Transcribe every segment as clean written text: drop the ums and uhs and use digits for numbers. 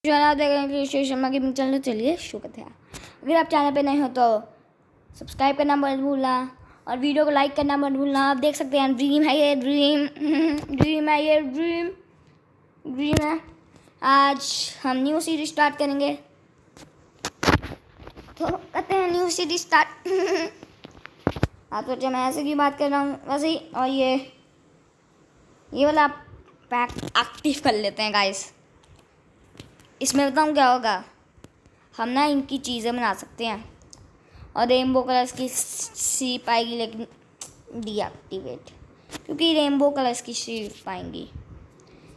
जो आप देख रहे हैं श्री शर्मा गेमिंग चैनल। चलिए शुरू करते हैं। अगर आप चैनल पे नए हो तो सब्सक्राइब करना मत भूलना और वीडियो को लाइक करना मत भूलना। आप देख सकते हैं ड्रीम है ये, ड्रीम है ये, ड्रीम है। आज हम न्यू सीरीज स्टार्ट करेंगे, तो करते हैं न्यू सीरीज स्टार्ट। आप सोचे मैं ऐसे की बात कर रहा हूँ वैसे ही। और ये वाला पैक एक्टिव कर लेते हैं गाइस। इसमें बताऊँ क्या होगा, हम ना इनकी चीज़ें बना सकते हैं और रेनबो कलर्स की शीप आएगी, लेकिन डीएक्टिवेट, क्योंकि रेनबो कलर्स की शीप आएंगी।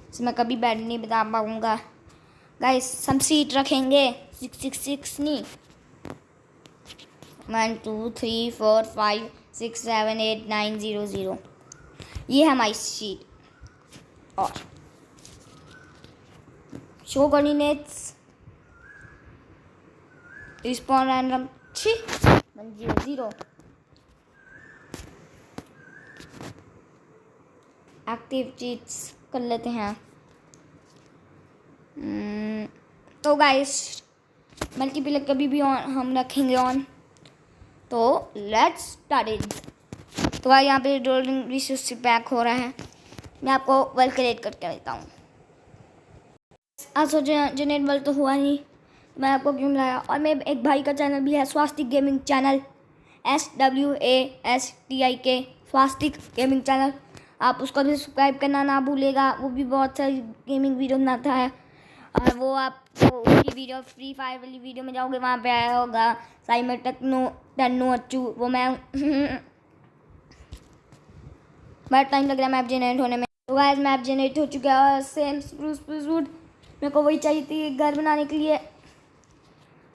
इसमें कभी बैठ नहीं बता पाऊँगा गाइस। हम सीट रखेंगे 666 नहीं, 1 2 3 4 5 6 7 8 9 0 0। ये है हमारी सीट। और show coordinates respond random 1 0 0। Active cheats कर लेते हैं। तो गाइस मल्टीप्लेयर कभी भी ऑन हम रखेंगे ऑन। तो लेट्स स्टार्ट इट। तो भाई यहाँ पे रोलिंग रिसोर्स पैक हो रहा है, मैं आपको वर्ल्ड क्रिएट करके देता हूँ। आज सोचे जनरेट वर्ल्ड तो हुआ नहीं, मैं आपको क्यों लाया। और मैं एक भाई का चैनल भी है, स्वास्तिक गेमिंग चैनल, SWASTIK स्वास्तिक गेमिंग चैनल। आप उसको भी सब्सक्राइब करना ना भूलेगा। वो भी बहुत सारी गेमिंग वीडियो बनाता है। और वो आपको उसकी वीडियो फ्री फायर वाली वीडियो में जाओगे, वहाँ पे आया होगा साइमर टन्नू अच्छू, वो मैं बड़ा टाइम लग रहा है मैप जनरेट होने में। तो गाइस मैप जनरेट हो चुका है और सेम स्प्रूस वुड मेरे को वही चाहिए थी घर बनाने के लिए।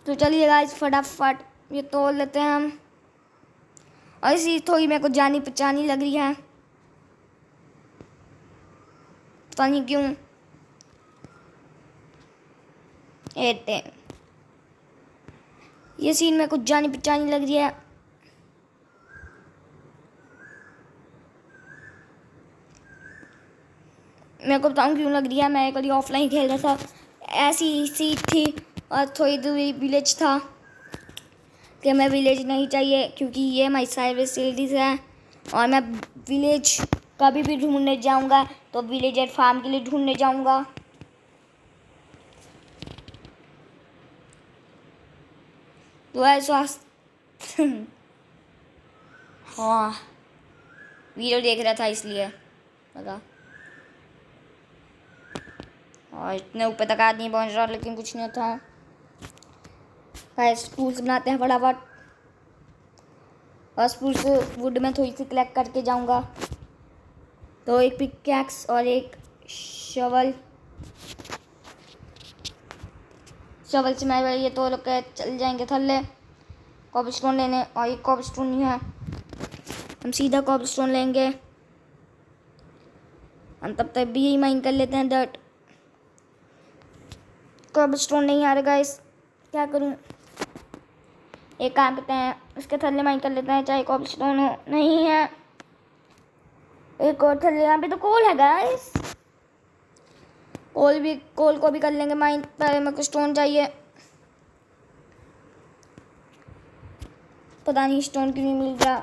तो चलिए गाइस फटाफट ये तोड़ लेते हैं हम। और इसी थोड़ी मेरे को जानी पहचानी लग रही है, पता नहीं क्यों। ये सीन मेरे को जानी पहचानी लग रही है। मेरे को बताऊँ क्यों लग रही है। मैं कभी ऑफलाइन खेल रहा था, ऐसी सीट थी और थोड़ी दूरी विलेज था कि मैं विलेज नहीं चाहिए, क्योंकि ये हमारी साइबर सिटीज है। और मैं विलेज कभी भी ढूंढने जाऊंगा तो विलेजर फार्म के लिए ढूंढने जाऊंगा। तो ऐसा हाँ वीडियो देख रहा था इसलिए लगा। और इतने ऊपर तक आदमी पहुंच रहा, लेकिन कुछ नहीं होता। गाइस टूल्स बनाते हैं फटाफट। और स्पूल्स वुड में थोड़ी सी कलेक्ट करके जाऊंगा। तो एक पिकैक्स और एक शवल से मैं ये तो लोग चल जाएंगे थल्ले कॉबलस्टोन लेने। और एक कॉबलस्टोन नहीं है, हम सीधा कॉबलस्टोन लेंगे। हम तब तक भी माइन कर लेते हैं डर्ट। कॉबलस्टोन नहीं आ रहा गाइस, क्या करूं। एक काम करते हैं, इसके थल्ले माइन कर लेते हैं, चाहे कॉबलस्टोन हो। नहीं है, एक और थल्ले। यहाँ पे तो कोल है गाइस, कोल को भी कर लेंगे माइन। पहले मेरे को स्टोन चाहिए, पता नहीं स्टोन क्यों नहीं मिल रहा।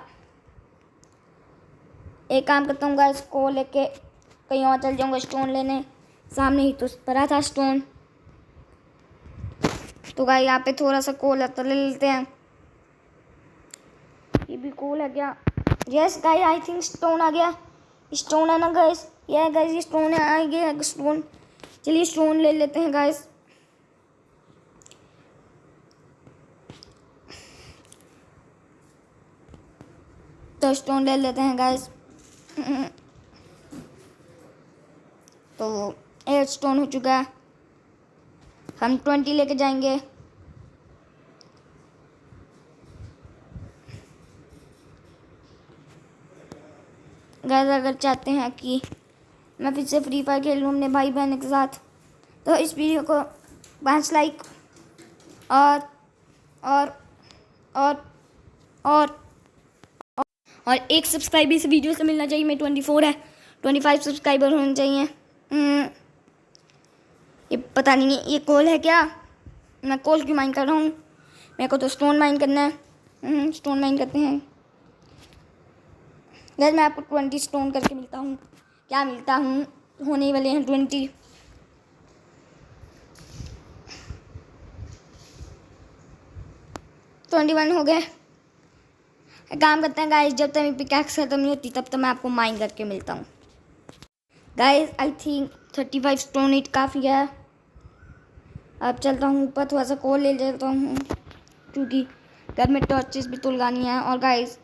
एक काम करता हूँ गाइस, को लेके कहीं और चल जाऊँगा स्टोन लेने। सामने ही तो पड़ा था स्टोन। तो गाइस यहाँ पे थोड़ा सा कोल है तो ले लेते हैं। ये भी कोल है क्या? Yes guys I think stone आ गया। स्टोन है ना गाइस? ये गाइस ये स्टोन है, आ गया स्टोन। चलिए स्टोन ले लेते हैं गाइस। तो स्टोन ले लेते हैं गाइस। तो 8 स्टोन हो चुका है, हम 20 लेके जाएंगे। गाइस अगर चाहते हैं कि मैं फिर से फ्री फायर खेल लूँ अपने भाई बहन के साथ, तो इस वीडियो को 5 लाइक और और और और और 1 सब्सक्राइब इस वीडियो से मिलना चाहिए। मैं 24 है, 25 सब्सक्राइबर होने चाहिए। ये ये पता नहीं ये कोल है क्या, मैं कोल क्यों माइन कर रहा हूँ, मेरे को तो स्टोन माइन करना है। स्टोन माइन करते हैं गाइस। मैं आपको 20 स्टोन करके मिलता हूँ, क्या मिलता हूँ, होने वाले हैं 20। ट्वेंटी 21 हो गए। एक काम करते हैं गाइस, जब तक मेरी पिकैक्स खत्म नहीं होती तब तक मैं आपको माइन करके मिलता हूँ गाइस। आई थिंक 35 स्टोन ईट काफ़ी है। अब चलता हूँ ऊपर, थोड़ा सा कोल ले लेता हूँ क्योंकि घर में टॉर्चेस भी तो लगानी है। और गाइस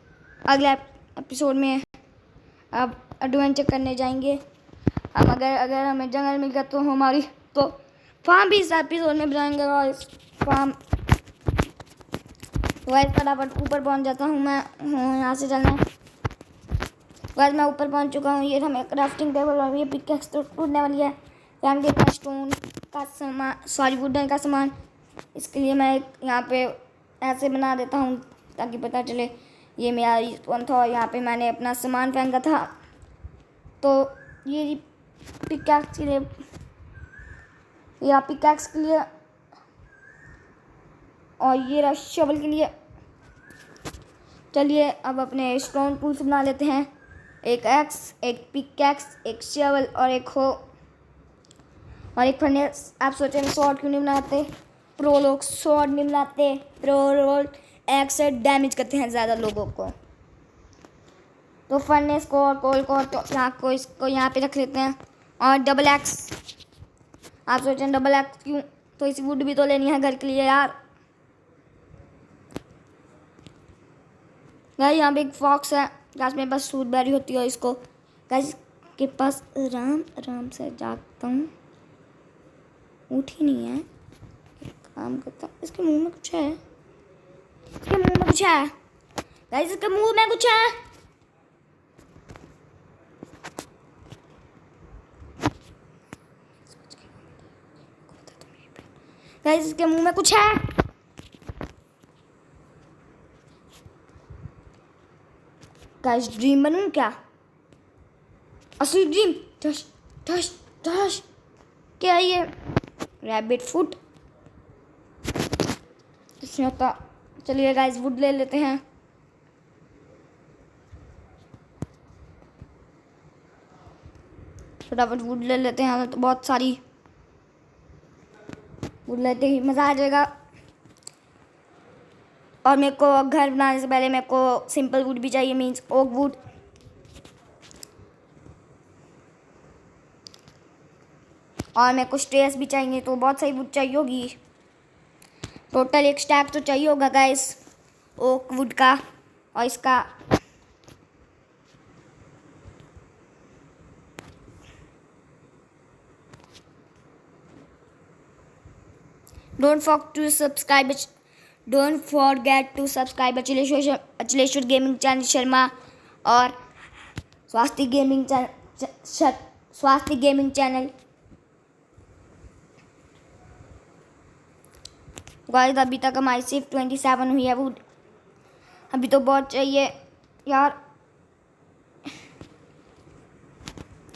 अगले एपिसोड में अब एडवेंचर करने जाएंगे हम। अगर हमें जंगल मिल गया तो हमारी तो फार्म भी इस एपिसोड में बनाएंगे गाइस, फार्म। तो गाइस फटाफट ऊपर पहुंच जाता हूँ मैं, यहाँ से चलना है गाइस। मैं ऊपर पहुंच चुका हूँ। ये हमें क्राफ्टिंग टेबल और ये पिकैक्स तो टूटने वाली है। हम देखते स्टोन का सामान, सॉरी वुडन का सामान। इसके लिए मैं यहाँ पे ऐसे बना देता हूँ ताकि पता चले ये मेरा रिस्पॉन था और यहाँ पे मैंने अपना सामान फेंका था। तो ये पिकैक्स के लिए, या पिकैक्स के लिए, और ये रहा शवल के लिए। चलिए अब अपने स्टोन टूल्स बना लेते हैं, एक एक्स, एक पिकैक्स, एक शवल और एक हो और एक फर्नेस। आप सोचेंगे शॉर्ट क्यों नहीं बनाते, प्रो लोग शॉर्ट नहीं बनाते, प्रो लोग एक्स से डैमेज करते हैं ज़्यादा लोगों को। तो फर्नेस को और कोल को तो यहाँ को इसको यहाँ पे रख लेते हैं। और डबल एक्स, आप सोचें डबल एक्स क्यों, तो इसी वुड भी तो लेनी है घर के लिए यार। गाइस यहाँ पे एक फॉक्स है, गाइस मेरे पास सूट बैरी होती है इसको गाइस के पास आराम आराम से जाता हूँ, उठ ही नहीं है। एक काम करता हूँ, इसके मुंह में कुछ है, इसके मुंह में कुछ है गाइस, इसके मुंह में कुछ है। गाइस इसके मुंह में कुछ है। गाइस ड्रीम बनूं क्या, असली ड्रीम। टश टश टश, क्या ये रैबिट फुट कुछ नहीं होता। चलिए गाइस वुड ले लेते हैं। फटाफट वुड ले लेते हैं, तो बहुत सारी वुड लेते ही मज़ा आ जाएगा। और मेरे को घर बनाने से पहले मेरे को सिंपल वुड भी चाहिए, मीन्स ओक वुड। और मेरे को स्टेयर्स भी चाहिए, तो बहुत सारी वुड चाहिए होगी। टोटल एक स्टैक तो चाहिए होगा गाइस ओक वुड का और इसका। Don't forget to subscribe Achaleshwar gaming channel Sharma और स्वास्थ्य गेमिंग चैनल। गाइस अभी तक हमारी सिर्फ 27 हुई है वुड, अभी तो बहुत चाहिए यार।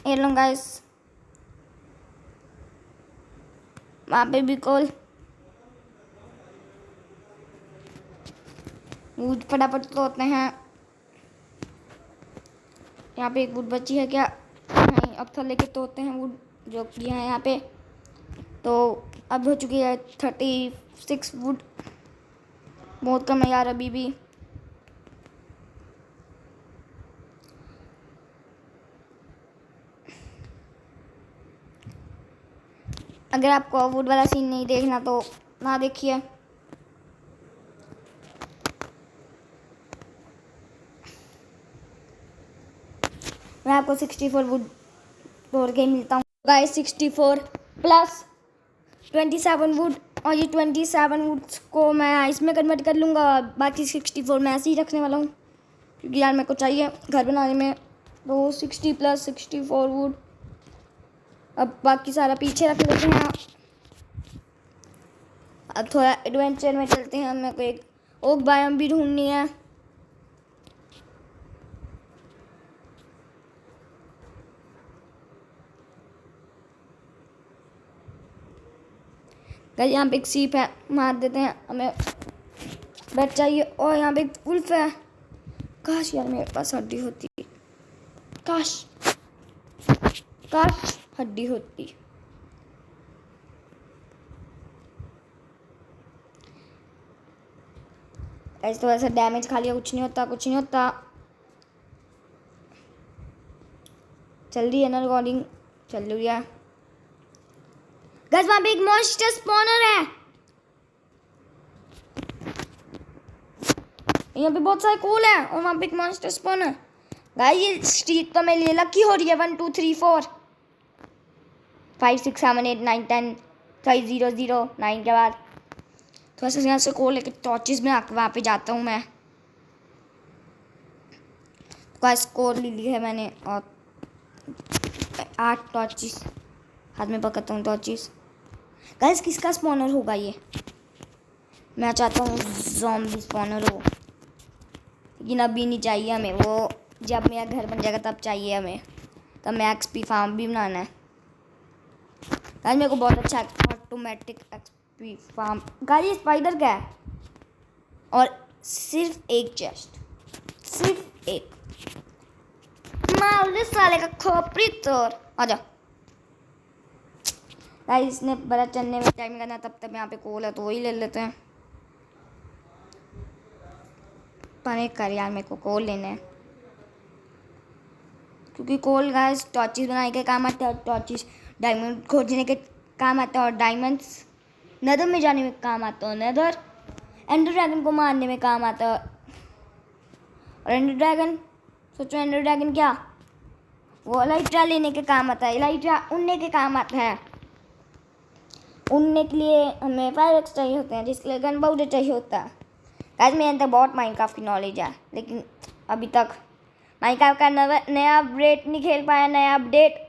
ये लो गाइस, वहाँ पे भी कोल, वुड फटाफट तोड़ते हैं। यहाँ पे एक वुड बची है क्या, नहीं, अब थोड़ा लेके तोड़ते हैं वुड जो किया है यहाँ पे। तो अब हो चुकी है 36 वुड, बहुत कम है यार अभी भी। अगर आपको वुड वाला सीन नहीं देखना तो ना देखिए। मैं आपको 64 वुड तोड़ के मिलता हूँ गाइस। 64 प्लस 27 वुड, और ये 27 वुड्स को मैं इसमें कन्वर्ट कर लूँगा, बाकी 64 मैं ऐसे ही रखने वाला हूँ क्योंकि यार मेरे को चाहिए घर बनाने में। तो 60 प्लस 64 वुड, अब बाकी सारा पीछे रख लेते हैं। अब थोड़ा एडवेंचर में चलते हैं, मेरे को एक ओक बायोम भी ढूंढनी है। गाइस यहाँ पे एक सीप है, मार देते हैं, हमें बेड चाहिए। और यहाँ पे एक वुल्फ है। काश यार मेरे पास हड्डी होती, काश काश हड्डी होती। ऐसे तो ऐसा डैमेज खा लिया, कुछ नहीं होता, कुछ नहीं होता। चल रही है ना रिकॉर्डिंग, चल रही है। गाइस वहाँ पे एक मॉन्स्टर स्पॉनर है। यहाँ पे बहुत सारे कोल है और वहाँ पे एक मॉन्स्टर स्पॉनर। गाइस ये स्ट्रीट तो मेरे लिए लकी हो रही है। 1 2 3 4 5 6 7 8 9 10 5 0 0 9 के बाद थोड़ा सा यहाँ से कोल लेके टॉर्चेस में आकर वहाँ पे जाता हूँ मैं। गाइस कोल ले ली है मैंने और 8 टॉर्चेस हाथ में पकड़ता हूँ टॉर्चेस। गाइस किसका स्पॉनर होगा ये? मैं चाहता हूँ ज़ॉम्बी स्पॉनर हो, लेकिन अभी नहीं चाहिए हमें वो। जब मेरा घर बन जाएगा तब चाहिए हमें, तब मैं एक्सपी फार्म भी बनाना है। गाइस मेरे को बहुत अच्छा ऑटोमेटिक एक्सपी फार्म। गाइस ये स्पाइडर क्या है? और सिर्फ एक चेस्ट, सिर्फ एक। मार साले का खोपड़ी तोड़, आजा। गाइस इसने बड़ा चलने में टाइम करना, तब तक यहाँ पे कोल है तो वही ले लेते हैं। पर कर यार मेरे को कोल लेने हैं, क्योंकि कोल गाइस टॉर्चेस बनाने के काम आता है और टॉर्चेस डायमंड खोजने के काम आता है और डायमंड्स नेदर में जाने में काम आता है। नेदर एंडर ड्रैगन को मारने में काम आता है। और एंडर ड्रैगन, सोचो एंडर ड्रैगन क्या, वो एलाइट्रा लेने के काम आता है, एलाइट्रा उड़ने के काम आता है। उड़ने के लिए हमें 5x चाहिए होते हैं, जिसके लिए गन पाउडर चाहिए होता है। गाइस मेरे अंदर बहुत माइनक्राफ्ट की नॉलेज है, लेकिन अभी तक माइनक्राफ्ट का नया अपडेट नहीं खेल पाया, नया अपडेट।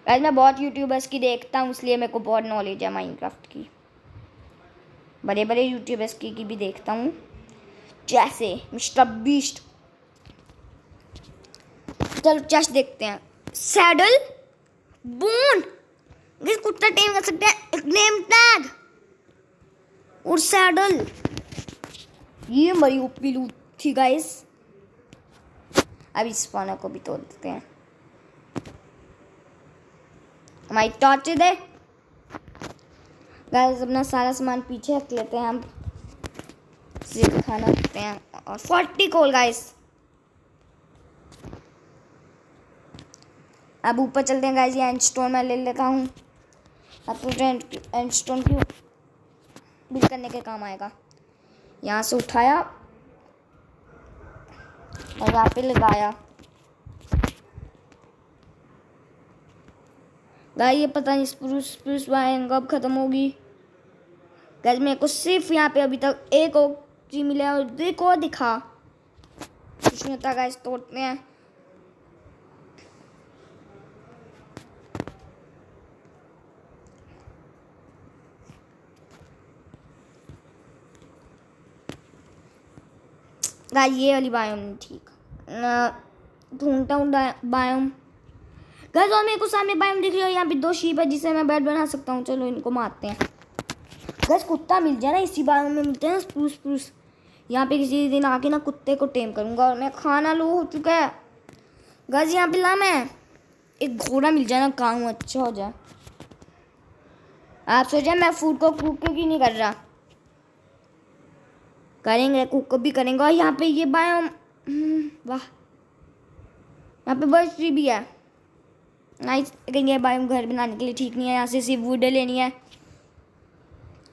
गाइस मैं बहुत यूट्यूबर्स की देखता हूँ, इसलिए मेरे को बहुत नॉलेज है माइनक्राफ्ट की। बड़े बड़े यूट्यूबर्स की भी देखता हूँ, जैसे मिस्टर बीस्ट। चलो चेस्ट देखते हैं। सैडल बून, किस कुत्ता टेम कर सकते हैं। एक नेम टैग और सैडल, ये मरी ओपी लूट थी गाइस। अब इस स्पॉनर को भी तोड़ देते हैं। हमारी टॉर्च दे गाइस, अपना सारा सामान पीछे रख लेते हैं हम, सिर्फ खाना रखते हैं। और 40 कोल गाइस। अब ऊपर चलते हैं गाइस, ये एंडस्टोन मैं ले लेता हूँ। अब तो एंडस्टोन क्यों बिल्ड करने के काम आएगा। यहाँ से उठाया और यहाँ पे लगाया। गाइस ये पता नहीं स्प्रूस वाइन कब खत्म होगी। गाइस मेरे को सिर्फ यहाँ पे अभी तक एक और चीज मिला और एक और दिखा, कुछ नहीं होता। गाइस तोड़ते हैं। गाइस ये वाली बायोम नहीं ठीक, ढूंढता हूँ बायोम। गाइस और मेरे को सामने बायोम दिख रही है, यहाँ पे 2 शीप है जिससे मैं बेड बना सकता हूँ। चलो इनको मारते हैं। गाइस कुत्ता मिल जाए ना, इसी बायोम में मिलते हैं स्प्रूस। यहाँ पे किसी दिन आके ना कुत्ते को टेम करूँगा। और मैं खाना लो हो चुका है गाइस, यहाँ पे ला मैं एक घोड़ा मिल जाए ना, काम अच्छा हो जाए। आप सोचे मैं फूड को कुक क्यों नहीं कर रहा, करेंगे, कुक भी करेंगे। और यहाँ पे ये बायोम, वाह यहाँ पे बर्ड ट्री भी है, नाइस। लेकिन ये बायोम घर बनाने के लिए ठीक नहीं है, यहाँ से सिर्फ वुड लेनी है।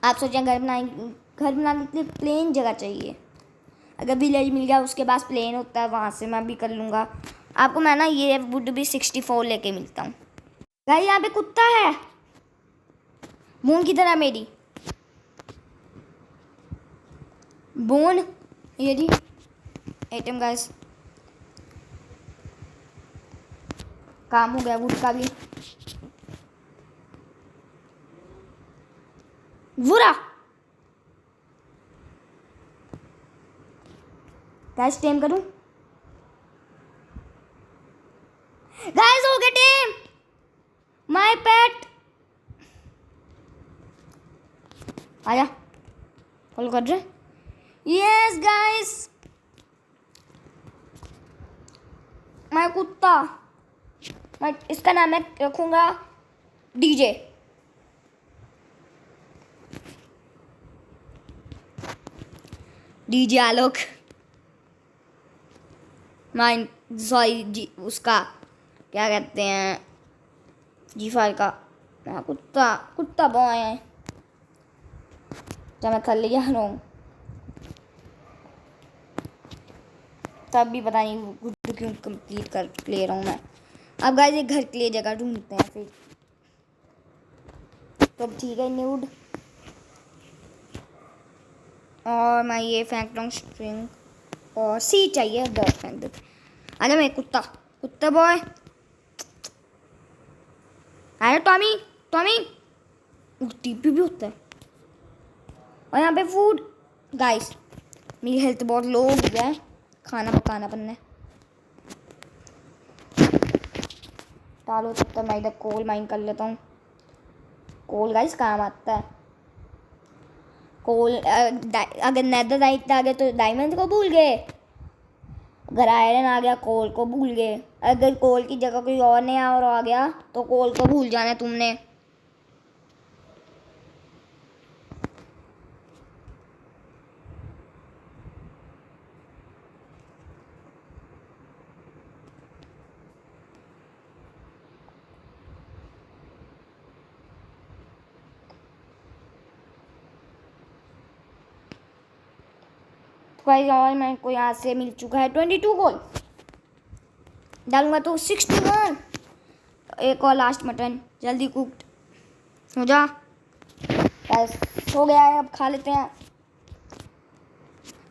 आप सोचें घर बनाने के लिए प्लेन जगह चाहिए। अगर विलेज मिल गया उसके पास प्लेन होता है, वहाँ से मैं भी कर लूँगा। आपको मैं ना ये वुड भी 64 लेके मिलता हूँ। गाइस यहाँ पे कुत्ता है, मून की तरह मेरी बोन। ये जी आइटम गाइस, काम हो गया वुड का भी। बुरा गाइस टेम करूं। गाइस हो गया टेम, माय पेट। आया, कॉल कर रहे। यस गाइस, मैं कुत्ता, मैं इसका नाम मैं रखूंगा डीजे। डीजे आलोक, माइन सॉरी जी, उसका क्या कहते हैं, G5 का। हाँ, कुत्ता कुत्ता बॉय है। जब मैं कर लिया हूँ तब भी पता नहीं गुड क्यों कंप्लीट कर ले रहा हूँ मैं। अब गाइस एक घर के लिए जगह ढूंढते हैं फिर। तो ठीक है, न्यूड और मैं ये फेंक रहा हूँ स्ट्रिंग, और सी चाहिए, डॉग फेंक देते। अरे मैं कुत्ता, कुत्ता बॉय। अरे टॉमी, टॉमी टीपी भी होता है। और यहाँ पे फूड। गाइस मेरी हेल्थ बहुत लो हो गया है, खाना पकाना पड़ना है। डालो तब तक मैं इधर कोल माइन कर लेता हूँ। कोल गाइस काम आता है। कोल अगर नेदरराइट आ गया तो डायमंड को भूल गए, अगर आयरन आ गया कोल को भूल गए। अगर कोल की जगह कोई और नया और आ गया तो कोल को भूल जाना तुमने। गाइस और मेरे को यहाँ से मिल चुका है 22 गोल, डालूंगा तो 61। एक और लास्ट मटन जल्दी कुक्ड हो जा। बस हो गया है, अब खा लेते हैं।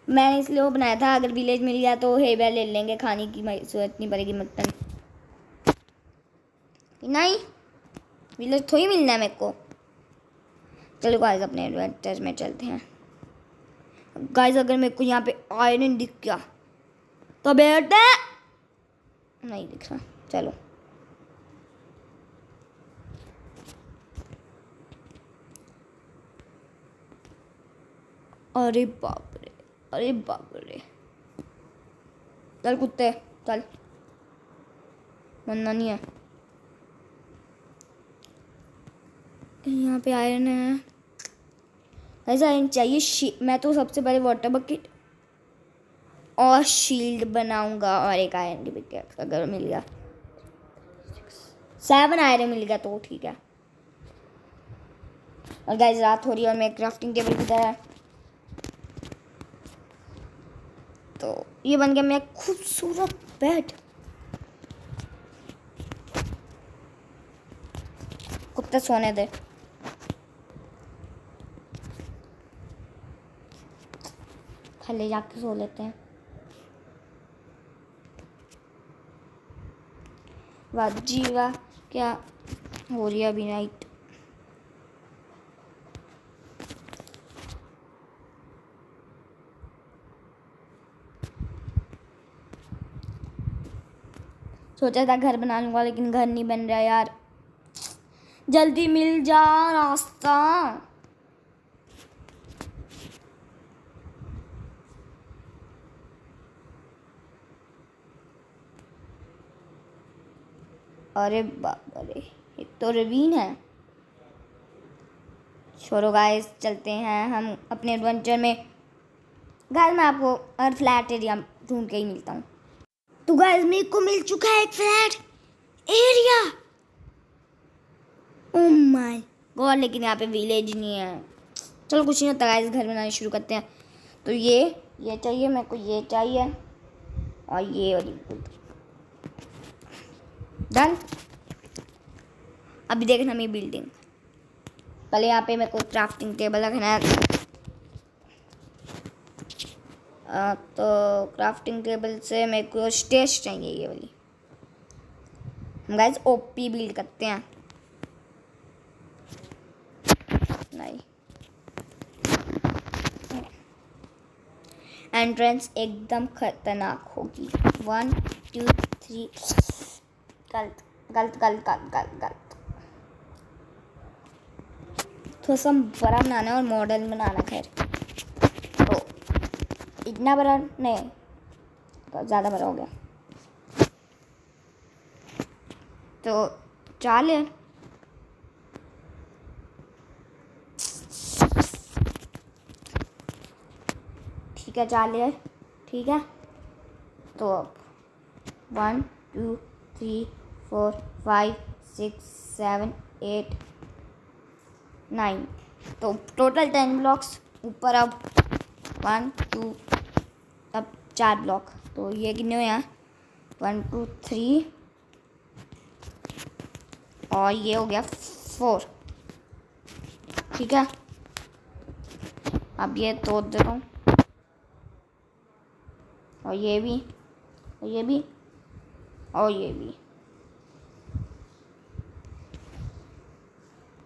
मैंने इसलिए वो बनाया था, अगर विलेज मिल गया तो हेबे ले लेंगे, खाने की जरूरत नहीं पड़ेगी मटन। नहीं, विलेज थोड़ी मिलना है मेरे को। चलो गाइस अपने एडवेंचर में चलते हैं। गाइस अगर मेरे को यहाँ पे आयरन दिख गया तो बेटा, नहीं दिख रहा, चलो अरे बाप रे, अरे बाप रे। चल कुत्ते चल, मरना नहीं है। यहाँ पे आयरन है, ऐसा आयरन चाहिए। मैं तो सबसे पहले वाटर बकेट और शील्ड बनाऊंगा, और एक आयरन की पिकैक्स अगर मिल गया। 7 आयरन मिल गया तो ठीक है। और गाइस रात हो रही है और मैं क्राफ्टिंग टेबल किधर है, तो ये बन गया मेरा खूबसूरत बेड। कुत्ते सोने दे। खले जाके सो लेते हैं। वाह जी वाह, क्या हो रही है अभी नाइट। सोचा था घर बना लूंगा, लेकिन घर नहीं बन रहा यार। जल्दी मिल जा रास्ता। अरे बाप रे, एक तो रवीन है। छोड़ो गाइस, चलते हैं हम अपने एडवेंचर में। गाइस मैं आपको हर फ्लैट एरिया ढूंढ के ही मिलता हूँ। तो गाइस मेरे को मिल चुका है एक flat area. Oh my God, लेकिन यहाँ पे विलेज नहीं है। चलो कुछ नहीं होता गाइस, घर बनाना शुरू करते हैं। तो ये चाहिए मेरे को, ये चाहिए, और ये वाली डन। अभी देखना मेरी बिल्डिंग। पहले यहाँ पे मेरे को क्राफ्टिंग टेबल रखना है। तो क्राफ्टिंग टेबल से मेरे को स्टेज चाहिए, ये वाली। हम गाइस ओपी बिल्ड करते हैं। नहीं, एंट्रेंस एकदम खतरनाक होगी। 1 2 3। गलत गलत गलत गलत गलत गलत। थोड़ा सा बड़ा बनाना है और मॉडर्न बनाना। खैर तो इतना बड़ा नहीं, तो ज़्यादा बड़ा हो गया। तो 4 लेयर, ठीक है 4 लेयर, ठीक है। तो 1 2 3 4 5 6 7 8 9, तो टोटल 10 ब्लॉक्स ऊपर। अब 1 2, अब 4 ब्लॉक, तो ये कितने हुए हैं? 1 2 3 और ये हो गया 4, ठीक है। अब ये तोड़ दे रहा हूँ, और ये भी, और ये भी, और ये भी।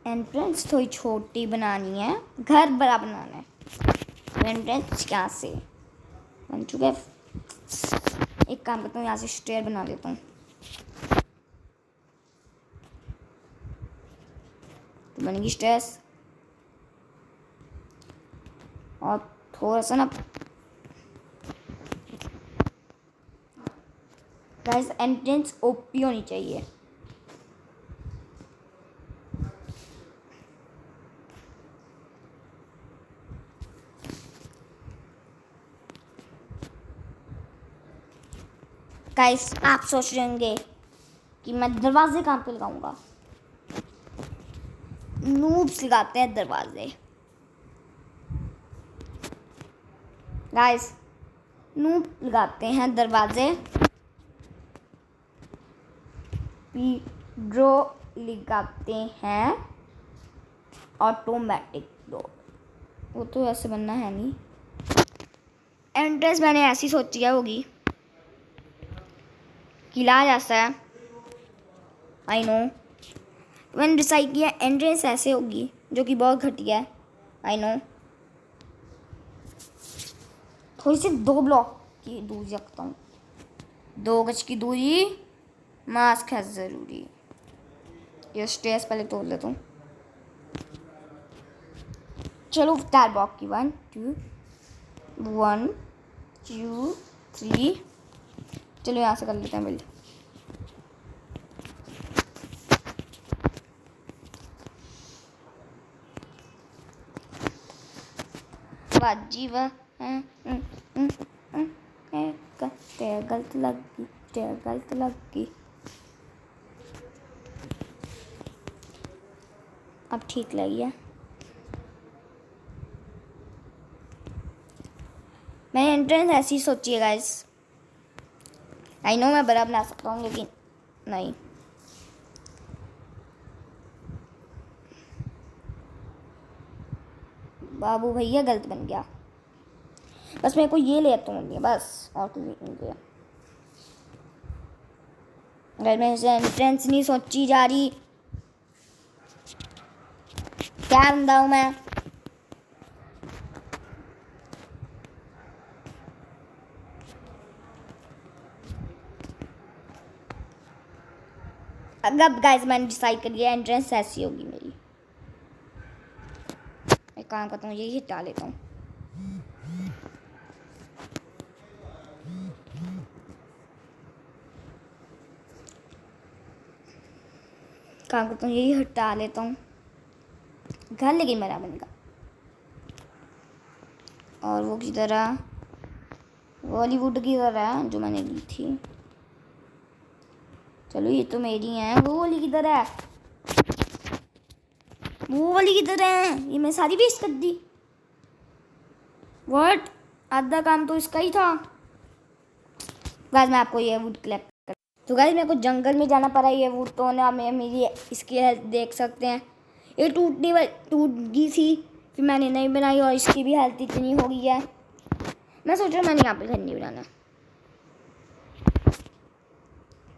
एंट्रेंस थोड़ी छोटी बनानी है, घर बड़ा बनाना है। तो एंट्रेंस क्या से बन चुका है। एक काम करता हूँ, यहाँ से स्टेयर बना देता हूँ। तो बनेगी स्टेयर्स, और थोड़ा सा ना गाइस एंट्रेंस ओपी होनी चाहिए। गाइस आप सोच रहे होंगे कि मैं दरवाजे कहाँ पे लगाऊंगा। नूब्स लगाते हैं दरवाजे। गाइस नूब लगाते हैं दरवाजे। ड्रो लगाते हैं ऑटोमेटिक डोर। वो तो ऐसे बनना है नहीं। एंट्रेंस मैंने ऐसी सोची है होगी, किला जैसा है। आई नो, मैंने डिसाइड किया एंट्रेंस ऐसे होगी, जो कि बहुत घटिया है। आई नो, थोड़ी सी 2 ब्लॉक की दूरी रखता हूँ। 2 गज की दूरी, मास्क है ज़रूरी। ये स्टेयर्स पहले तोड़ लेता हूँ। चलो 4 ब्लॉक की 1 2 1 2 3। चलो यहाँ से कर लेते हैं बिल्ड। वाह वाह, गलत लग गई। अब ठीक लगी है। मैंने एंट्रेंस ऐसी सोची है गाइस। आई नो मैं बड़ा बना सकता हूँ, लेकिन नहीं। बाबू भैया गलत बन गया। बस मेरे को ये ले तोड़नी है बस, और कुछ नहीं किया। अगर मैं एंट्रेंस नहीं सोची जा रही, क्या बंदा हूँ मैं। अब गाइस मैंने डिसाइड कर लिया, एंट्रेंस ऐसी होगी मेरी। एक काम करता हूँ, यही हटा लेता हूँ। काम करता हूँ, यही हटा लेता हूँ। घर लेकिन मेरा बनेगा। और वो की तरह बॉलीवुड की तरह जो मैंने ली थी। चलो ये तो मेरी है। वो वाली की तरह, वो वाली की तरह है। ये मैं सारी वेस्ट कर दी। व्हाट, आधा काम तो इसका ही था। गाइस मैं आपको ये वुड कलेक्ट कर, तो गाइस मेरे को जंगल में जाना पड़ा ये वुड तो ना। मेरी इसकी हेल्थ देख सकते हैं, ये टूट गई थी, फिर मैंने नहीं बनाई और इसकी भी हेल्थ इतनी हो गई है। मैं सोच रहा हूँ मैंने यहाँ पे घर नहीं बनाना,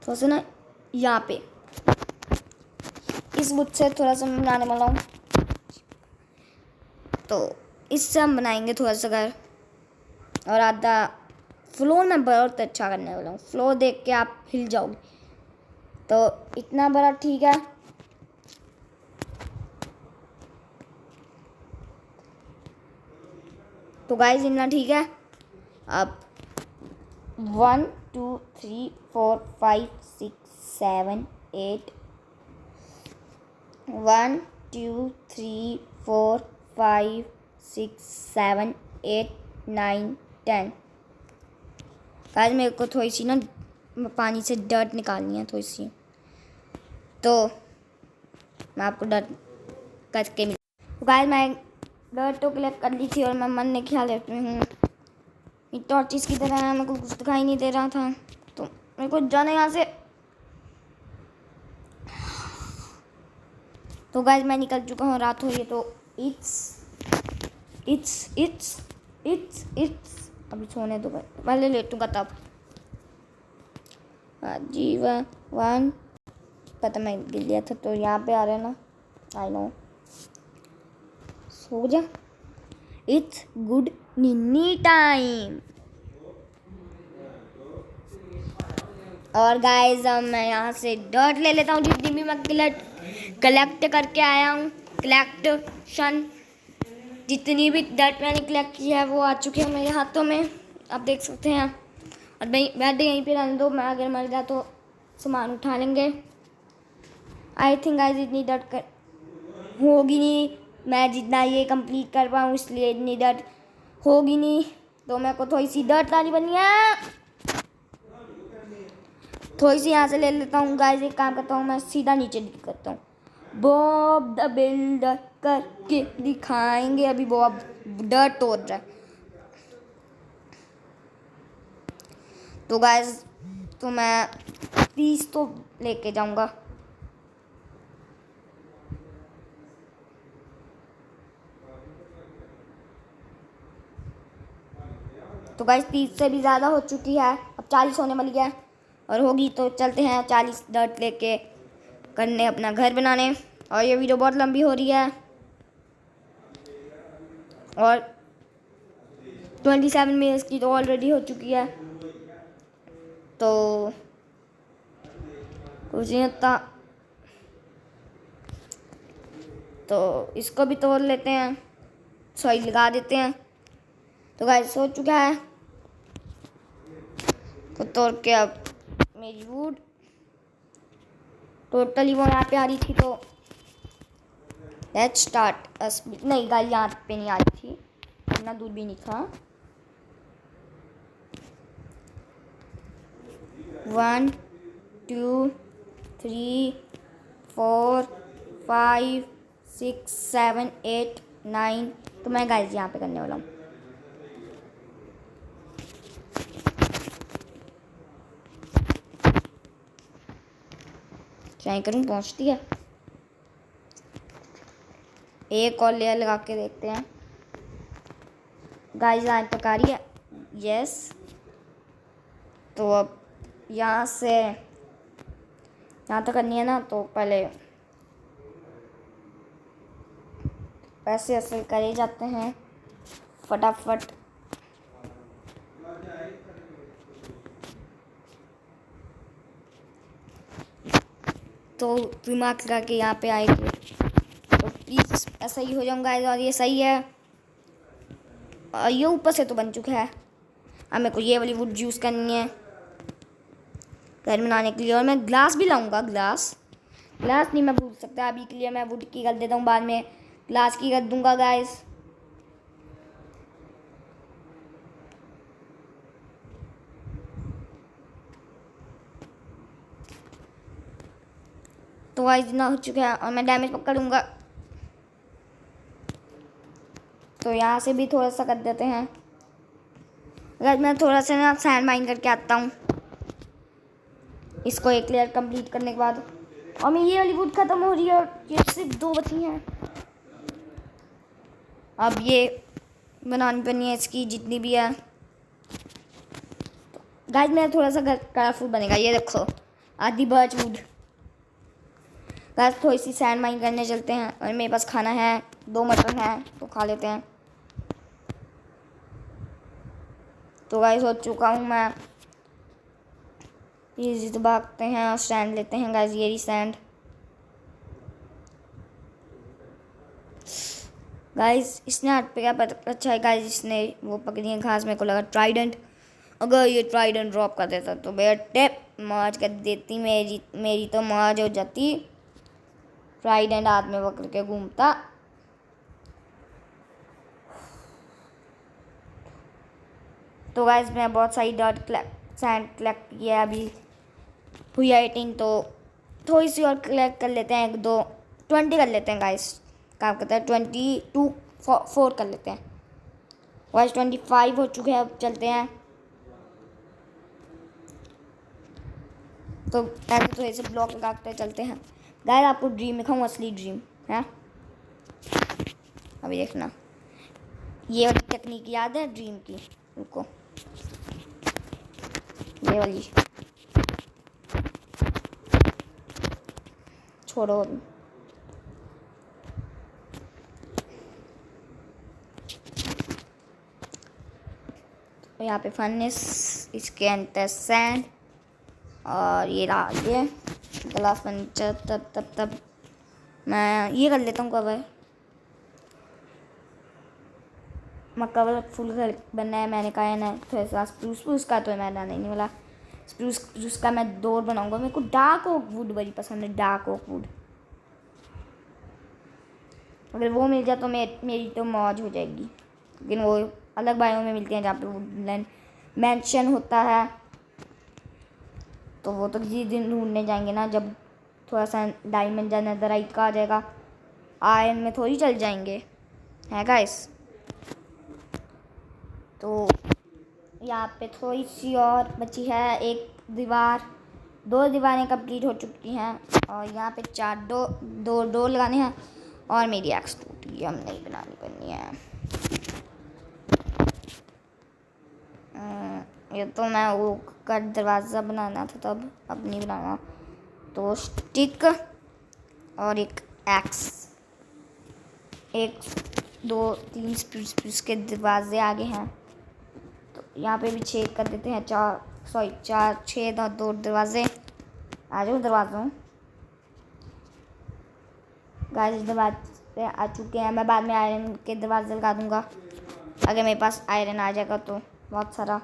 थोड़ा सा ना यहाँ पे इस वुड से थोड़ा सा बनाने वाला हूँ। तो इससे हम बनाएंगे थोड़ा सा घर, और आधा फ्लोर में बहुत अच्छा करने वाला हूँ। फ्लोर देख के आप हिल जाओगे। तो इतना बड़ा ठीक है। तो गाइस इतना ठीक है। अब 1 2 3 4 5 6 7 8 1 2 3 4 5 6 7 8 9 10। गाइस मेरे को थोड़ी सी ना पानी से डर्ट निकालनी है थोड़ी सी, तो मैं आपको डर्ट करके मिल। गाइस मैं डर्ट तो कलेक्ट कर ली थी और मैं मन ने ख्याल रखती हूँ। ये टॉर्चिस की तरह है, मेरे को कुछ दिखाई नहीं दे रहा था, तो मेरे को जाना यहाँ से। तो गाइस मैं निकल चुका हूँ, रात हो रही है, तो इट्स अभी सोने दो, पहले लेटूंगा तब। हाँ जी, 1 पता मैं गिर लिया था, तो यहाँ पे आ रहा है ना, आई नो। सो जा, इट्स गुड निन्नी टाइम। और गाइस अब मैं यहाँ से डर्ट ले लेता हूँ जितनी भी मैं कलेक्ट करके आया हूँ। कलेक्शन जितनी भी डर्ट मैंने कलेक्ट की है वो आ चुकी है मेरे हाथों में, आप देख सकते हैं। और बैठ यहीं पे रहने दो, मैं अगर मर गया तो सामान उठा लेंगे। आई थिंक गाइस इतनी डर्ट होगी नहीं, मैं जितना ये कंप्लीट कर पाऊँ इसलिए इतनी डर्ट होगी नहीं, तो मेरे को थोड़ी सी डर्ट लानी बनी है। थोड़ी सी यहाँ से ले लेता हूँ गाइस। एक काम करता हूँ, मैं सीधा नीचे करता हूँ। बॉब द बिल्डर करके दिखाएंगे। अभी बॉब डर्ट तोड़ रहा है, तो गाइस तो मैं पीस तो लेके जाऊंगा। तो गाइस 30 से भी ज़्यादा हो चुकी है, अब 40 होने वाली है और होगी, तो चलते हैं 40 डर्ट लेके करने अपना घर बनाने। और ये वीडियो बहुत लंबी हो रही है और 27 मिनट्स की तो ऑलरेडी हो चुकी है, तो कुछ नहीं होता। तो इसको भी तोड़ लेते हैं, सॉरी लगा देते हैं। तो गाइस हो चुका है, तो तोड़ के अब मेरी वुड टोटली वो यहाँ पे आ रही थी, तो लेट्स स्टार्ट। नहीं गाइस यहाँ पे नहीं आ रही थी, इतना दूर भी नहीं था। 1 2 3 4 5 6 7 8 9। तो मैं गाइस यहाँ पे करने वाला हूँ। ट्राई करूँ, पहुँचती है। एक और लेयर लगा के देखते हैं गाइस, यहाँ तक आ रही है। यस, तो अब यहाँ से यहाँ तक करनी है ना, तो पहले ऐसे ऐसे करे जाते हैं फटाफट। तो दिमाग लगा के यहाँ पे आए थे, तो प्लीज़ ऐसा ही हो जाऊँगा। और ये सही है, और ये ऊपर से तो बन चुका है। अब मेरे को ये वाली वुड यूज़ करनी है घर बनाने के लिए, और मैं ग्लास भी लाऊंगा। ग्लास नहीं मैं भूल सकता, अभी के लिए मैं वुड की कर देता हूँ, बाद में ग्लास की कर दूंगा गाइस। तो गाइस इतना हो चुका है, और मैं डैमेज पकड़ूंगा, तो यहाँ से भी थोड़ा सा कर देते हैं। गाइस मैं थोड़ा सा ना सैंड माइन करके आता हूँ इसको एक लेयर कंप्लीट करने के बाद। और मैं ये वाली वुड ख़त्म हो रही है और ये सिर्फ 2 बची हैं। अब ये बनानी पड़नी है इसकी जितनी भी है। गाइस मेरा थोड़ा सा कलरफुल बनेगा, ये देखो आधी बर्च वुड। गाइस थोड़ी सी सैंड माइन करने चलते हैं, और मेरे पास खाना है, 2 मटन है, तो खा लेते हैं। तो गाइस हो चुका हूँ मैं, ये तो भागते हैं और सैंड लेते हैं गाइस। ये रही सैंड, गाइस इसने हाथ पे क्या पता, अच्छा है गाइस इसने वो पकड़ी है घास, मेरे को लगा ट्राइडेंट। अगर ये ट्राइडेंट ड्रॉप कर देता तो बेटे मौज कर देती, मेरी मेरी तो मौज हो जाती। ट्राइडेंट हाथ में पकड़ के घूमता। तो गाइस मैं बहुत सारी सैंड कलेक्ट किया अभी हुई 18, तो थोड़ी सी और कलेक्ट कर लेते हैं, 1 2 20 कर लेते हैं गाइस। काम करते हैं 4 कर लेते हैं। गाइस 25 हो चुके हैं, अब चलते हैं। तो ऐसे तो ऐसे ब्लॉक लगाते चलते हैं। गाइस आपको ड्रीम दिखाऊँ, असली ड्रीम है, अभी देखना। ये वाली टेक्निक याद है ड्रीम की, रुको, ये वाली छोड़ो। तो यहाँ पे फर्नेस, इसके अंदर सैंड, और ये रहा ये ग्लास फर्नीचर। तब मैं ये कर लेता हूँ कवर। मैं कवर फुल घर बनना है, मैंने कहा है ना थोड़ा सा स्प्रूस का, तो मैं नहीं वाला स्प्रूस का मैं डोर बनाऊंगा। मेरे को डार्क ओक वुड बड़ी पसंद है, डार्क ओक वुड। अगर वो मिल जाए तो मेरी तो मौज हो जाएगी। लेकिन वो अलग बायों में मिलते हैं जहाँ पे वुडलैंड मेंशन होता है, तो वो तो किसी दिन ढूंढने जाएंगे ना, जब थोड़ा सा डायमंड या नेदराइट का आ जाएगा। आयरन में थोड़ी चल जाएंगे, है गाइस। तो यहाँ पे थोड़ी सी और बची है, एक दीवार, 2 दीवारें कंप्लीट हो चुकी हैं, और यहाँ पे 2 डोर लगाने हैं। और मेरी एक्स टूट गई, हम नहीं बनानी करनी है। ये तो मैं वो का दरवाज़ा बनाना था तब, अब नहीं बनाना। तो स्टिक और एक एक्स, 1 2 3 स्प्रूस के दरवाजे आगे हैं। तो यहाँ पे भी 6 कर देते हैं, 4 6 और 2 दरवाजे। आ जाओ दरवाज़ों गाइस, दरवाजे आ चुके हैं। मैं बाद में आयरन के दरवाजे लगा दूँगा, अगर मेरे पास आयरन आ जाएगा तो बहुत सारा।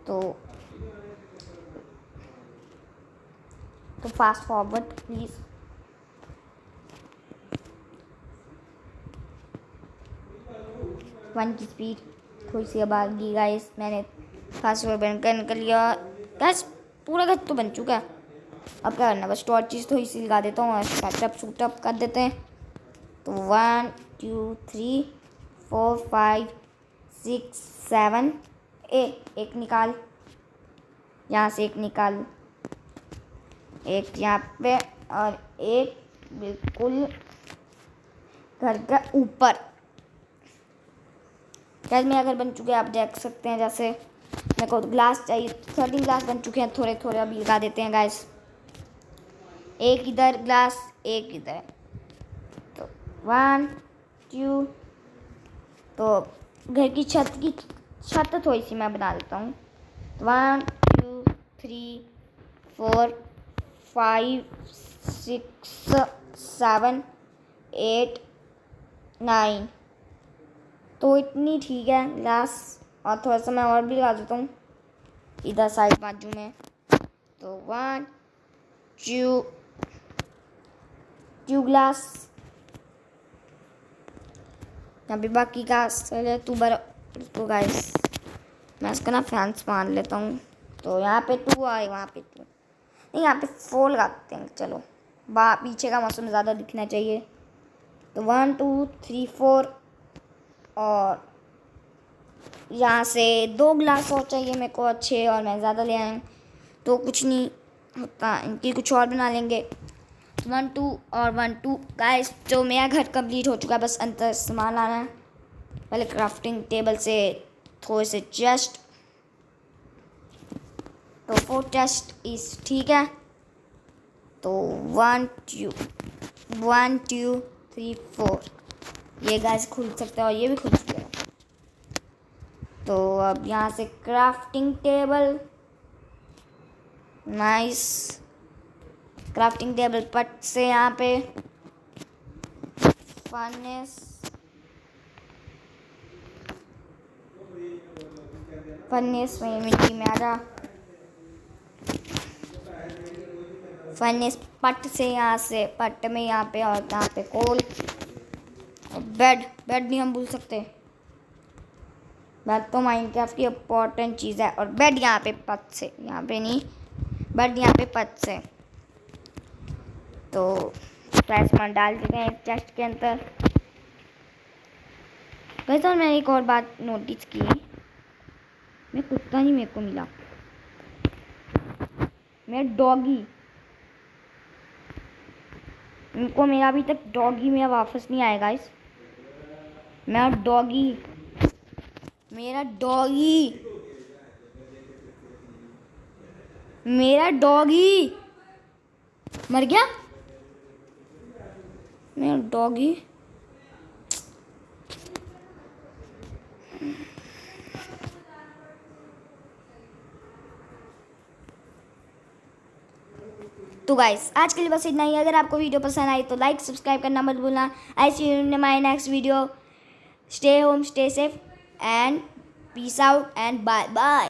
तो फास्ट फॉरवर्ड प्लीज़। वन की स्पीड थोड़ी सी अब आ गई गाइस। मैंने फास्ट फॉरवर्ड कर लिया गाइस। पूरा घर तो बन चुका है, अब क्या करना, बस टॉर्चेस थोड़ी सी लगा देता हूँ और शूटअप कर देते हैं। तो 1 2 3 4 5 6 7 एक निकाल, यहाँ से एक निकाल, एक यहाँ पे, और एक बिल्कुल घर के ऊपर। गैस मेरा घर बन चुके हैं, आप देख सकते हैं। जैसे मेरे को ग्लास चाहिए, 13 ग्लास बन चुके हैं, थोड़े थोड़े अभी लगा देते हैं गैस। एक इधर ग्लास, एक इधर, तो 1 2। तो घर की छत थोड़ी सी मैं बना देता हूँ। 1 2 3 4 5 6 7 8 9। तो इतनी ठीक है ग्लास, और थोड़ा सा मैं और भी लगा देता हूँ इधर साइड बाजू में। तो 1 2 ग्लास, यहाँ पे बाकी का चले तो गाइस मैं इसका ना फैंस मान लेता हूँ। तो यहाँ पे 2 आए, वहाँ पे 2 नहीं, यहाँ पे 4 लगाते हैं। चलो पीछे का मौसम ज़्यादा दिखना चाहिए। तो 1 2 3 4, और यहाँ से 2 ग्लास और चाहिए मेरे को अच्छे, और मैं ज़्यादा ले आए तो कुछ नहीं होता, इनकी कुछ और बना लेंगे। 1 2 और 1 2 गाइस। जो मेरा घर कंप्लीट हो चुका है, बस अंदर सामान लाना है। पहले क्राफ्टिंग टेबल से थोड़े से चेस्ट, तो 4 चेस्ट इस ठीक है। तो 1 2 3 4 ये गाइस खुल सकता है, और ये भी खुल सकता है। तो अब यहाँ से crafting table, nice crafting table पट से यहाँ पे फर्नेस में मिट्टी में आ जा। फर्नेस पट से यहाँ से पट में यहाँ पे और यहाँ पे कोल और बेड नहीं हम भूल सकते। बेड तो माइनक्राफ्ट की इम्पोर्टेंट चीज़ है और बेड यहाँ पे पट से, यहाँ पे नहीं, बेड यहाँ पे पट से। तो सामान डाल चुके हैं एक चेस्ट के अंदर। वैसे मैंने एक और बात नोटिस की, मैं कुत्ता नहीं मेरे को मिला, मेरा डॉगी, इनको मेरा अभी तक डॉगी मेरा वापस नहीं आएगा। इस मेरा डॉगी मर गया। मेरा डॉगी तो गाइस आज के लिए बस इतना ही। अगर आपको वीडियो पसंद आई तो लाइक सब्सक्राइब करना मत भूलना। I see you in my next video. Stay home, stay safe and peace out and bye bye.